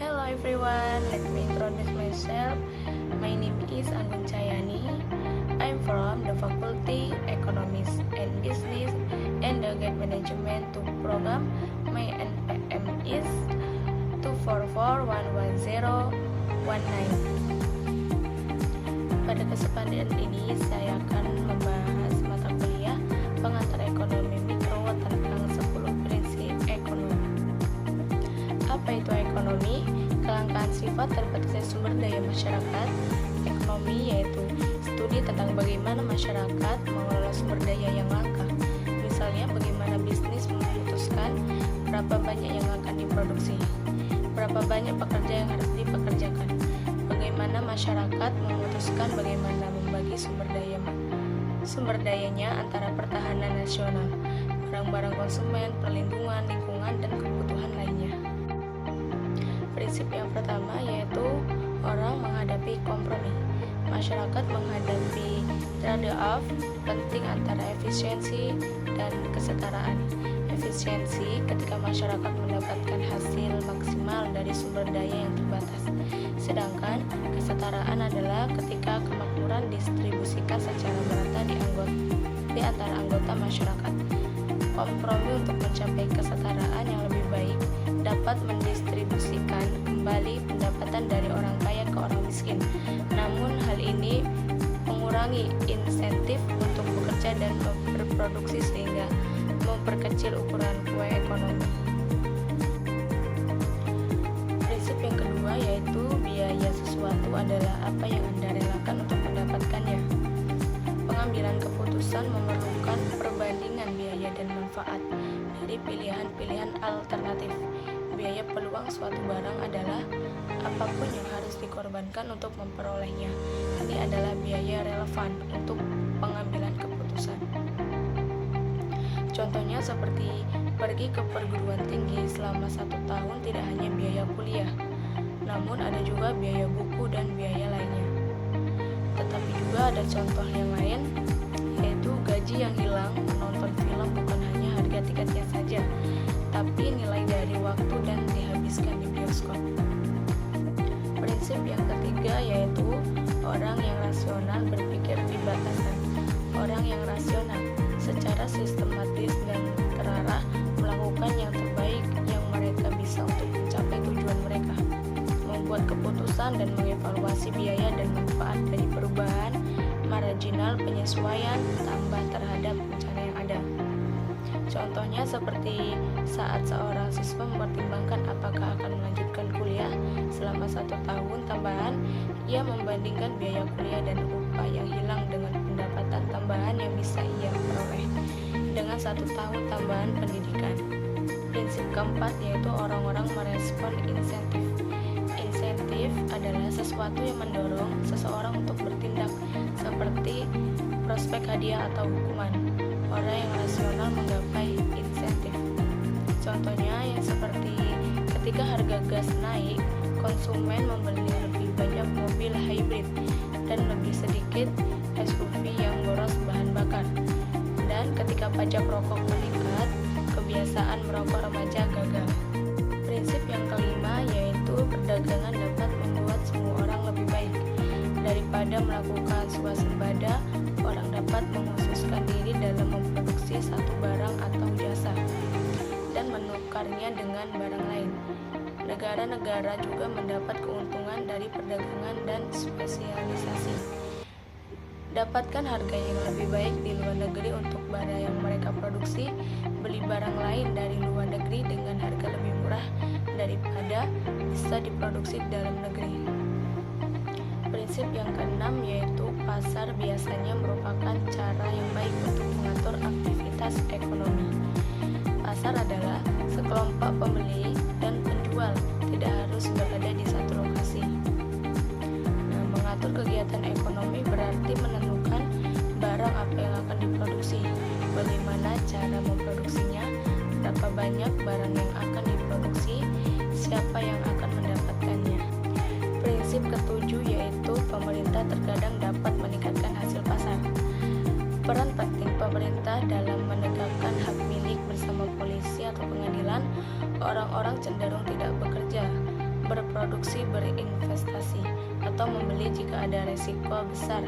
Hello everyone, let me introduce myself. My name is Anggun Chayani. I'm from the Faculty Economics and Business and the Guide Management 2 program. My NPM is 244110119. Pada kesempatan ini saya akan membahas mata kuliah pengantar ekonomi mikro tentang 10 prinsip ekonomi. Apa itu ekonomi? Kelangkaan sifat dan potensi sumber daya masyarakat. Ekonomi yaitu studi tentang bagaimana masyarakat mengelola sumber daya yang langka. Misalnya bagaimana bisnis memutuskan berapa banyak yang akan diproduksi, berapa banyak pekerja yang harus dipekerjakan, bagaimana masyarakat memutuskan bagaimana membagi sumber dayanya antara pertahanan nasional, barang-barang konsumen, perlindungan lingkungan, dan kebutuhan lainnya. Prinsip yang pertama yaitu orang menghadapi kompromi. Masyarakat menghadapi trade-off penting antara efisiensi dan kesetaraan. Efisiensi ketika masyarakat mendapatkan hasil maksimal dari sumber daya yang terbatas. Sedangkan kesetaraan adalah ketika kemakmuran didistribusikan secara merata di antara anggota masyarakat. Kompromi untuk mencapai kesetaraan yang lebih baik dapat mendistribusikan kembali pendapatan dari orang kaya ke orang miskin. Namun hal ini mengurangi insentif untuk bekerja dan berproduksi sehingga memperkecil ukuran kue ekonomi. Prinsip yang kedua yaitu biaya sesuatu adalah apa yang Anda relakan untuk mendapatkannya. Pengambilan keputusan memerlukan perbandingan biaya dan manfaat dari pilihan-pilihan alternatif. Biaya peluang suatu barang adalah apapun yang harus dikorbankan untuk memperolehnya. Ini adalah biaya relevan untuk pengambilan keputusan. Contohnya seperti pergi ke perguruan tinggi selama 1 tahun tidak hanya biaya kuliah, namun ada juga biaya buku dan biaya lainnya. Tetapi juga ada contoh yang lain, yaitu gaji yang hilang. Menonton film bukan hanya harga tiketnya saja, tapi nilai dari waktu dan dihabiskan di bioskop. Prinsip yang ketiga yaitu orang yang rasional berpikir di batasan. Orang yang rasional secara sistematis dan terarah melakukan yang terbaik yang mereka bisa untuk mencapai tujuan mereka, membuat keputusan dan mengevaluasi biaya dan manfaat dari perubahan marginal penyesuaian tambah terhadap rencana yang ada. Contohnya seperti saat seorang siswa mempertimbangkan apakah akan melanjutkan kuliah selama 1 tahun tambahan, ia membandingkan biaya kuliah dan upah yang hilang dengan pendapatan tambahan yang bisa ia peroleh dengan 1 tahun tambahan pendidikan. Prinsip keempat yaitu orang-orang merespon insentif. Insentif adalah sesuatu yang mendorong seseorang untuk bertindak, seperti prospek hadiah atau hukuman. Orang yang rasional menggapai insentif. Contohnya yang seperti ketika harga gas naik, konsumen membeli lebih banyak mobil hybrid dan lebih sedikit SUV yang boros bahan bakar. Dan ketika pajak rokok meningkat, kebiasaan merokok remaja gagal. Prinsip yang kelima yaitu perdagangan dapat membuat semua orang lebih baik. Daripada melakukan swasembada, orang dapat mengkhususkan diri dalam memproduksi satu barang atau jasa dan menukarnya dengan barang lain. Negara-negara juga mendapat keuntungan dari perdagangan dan spesialisasi. Dapatkan harga yang lebih baik di luar negeri untuk barang yang mereka produksi, beli barang lain dari luar negeri dengan harga lebih murah daripada bisa diproduksi di dalam negeri. Prinsip yang keenam yaitu pasar biasanya merupakan cara yang baik untuk mengatur aktivitas ekonomi. Pasar adalah sekelompok pembeli dan penjual, tidak harus berada di satu lokasi. Mengatur kegiatan ekonomi berarti menentukan barang apa yang akan diproduksi, bagaimana cara memproduksinya, berapa banyak barang yang akan diproduksi, siapa yang akan mendapatkannya. Prinsip ketujuh yaitu pemerintah terkadang dapat meningkatkan hasil pasar. Peran penting pemerintah dalam menegakkan hak milik bersama polisi atau pengadilan, orang-orang cenderung tidak bekerja, berproduksi memproduksi berinvestasi atau membeli jika ada resiko besar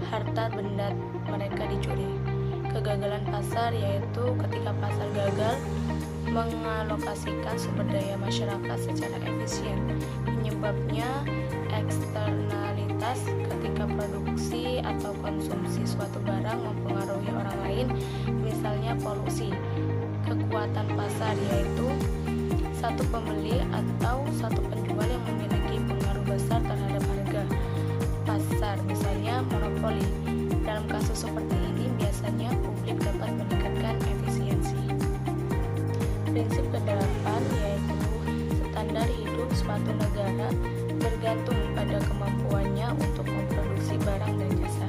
harta benda mereka dicuri. Kegagalan pasar yaitu ketika pasar gagal mengalokasikan sumber daya masyarakat secara efisien. Penyebabnya eksternalitas ketika produksi atau konsumsi suatu barang mempengaruhi orang lain, misalnya polusi. Kekuatan pasar yaitu satu pembeli atau satu penjual yang memiliki pengaruh besar terhadap harga pasar, misalnya monopoli. Dalam kasus seperti ini biasanya publik dapat meningkatkan efisiensi. Prinsip ke-8 yaitu standar hidup suatu negara bergantung pada kemampuannya untuk memproduksi barang dan jasa.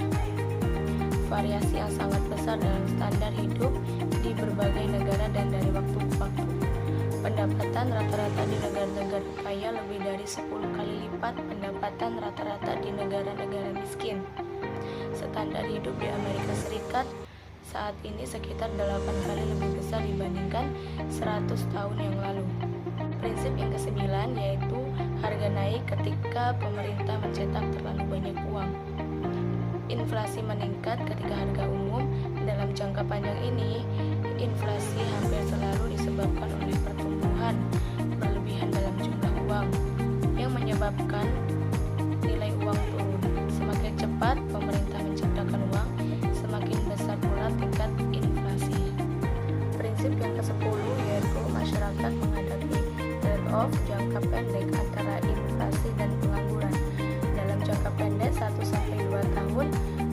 Variasi yang sangat besar dalam standar hidup di berbagai negara dan dari waktu ke waktu. Pendapatan rata-rata di negara-negara kaya lebih dari 10 kali lipat pendapatan rata-rata di negara-negara miskin. Standar hidup di Amerika Serikat saat ini sekitar 8 kali lebih besar dibandingkan 100 tahun yang lalu. Prinsip yang ke-9 yaitu harga naik ketika pemerintah mencetak terlalu banyak uang. Inflasi meningkat ketika harga umum. Dalam jangka panjang ini, inflasi hampir selalu disebabkan oleh pertumbuhan berlebihan dalam jumlah uang yang menyebabkan nilai uang turun. Semakin cepat pemerintah menciptakan uang, semakin besar pula tingkat inflasi. Prinsip yang ke-10 yaitu masyarakat menghadapi trade-off jangka pendek antara inflasi dan pengangguran. Dalam jangka pendek 1-2 tahun,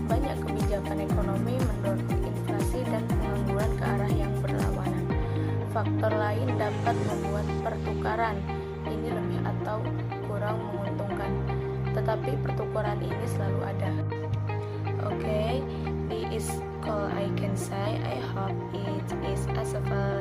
banyak kebijakan ekonomi mendorong inflasi dan pengangguran ke arah yang berlawanan. Faktor lain dapat membuat pertukaran ini lebih atau kurang menguntungkan, tetapi pertukaran ini selalu ada. Okay, this is all I can say. I hope it is useful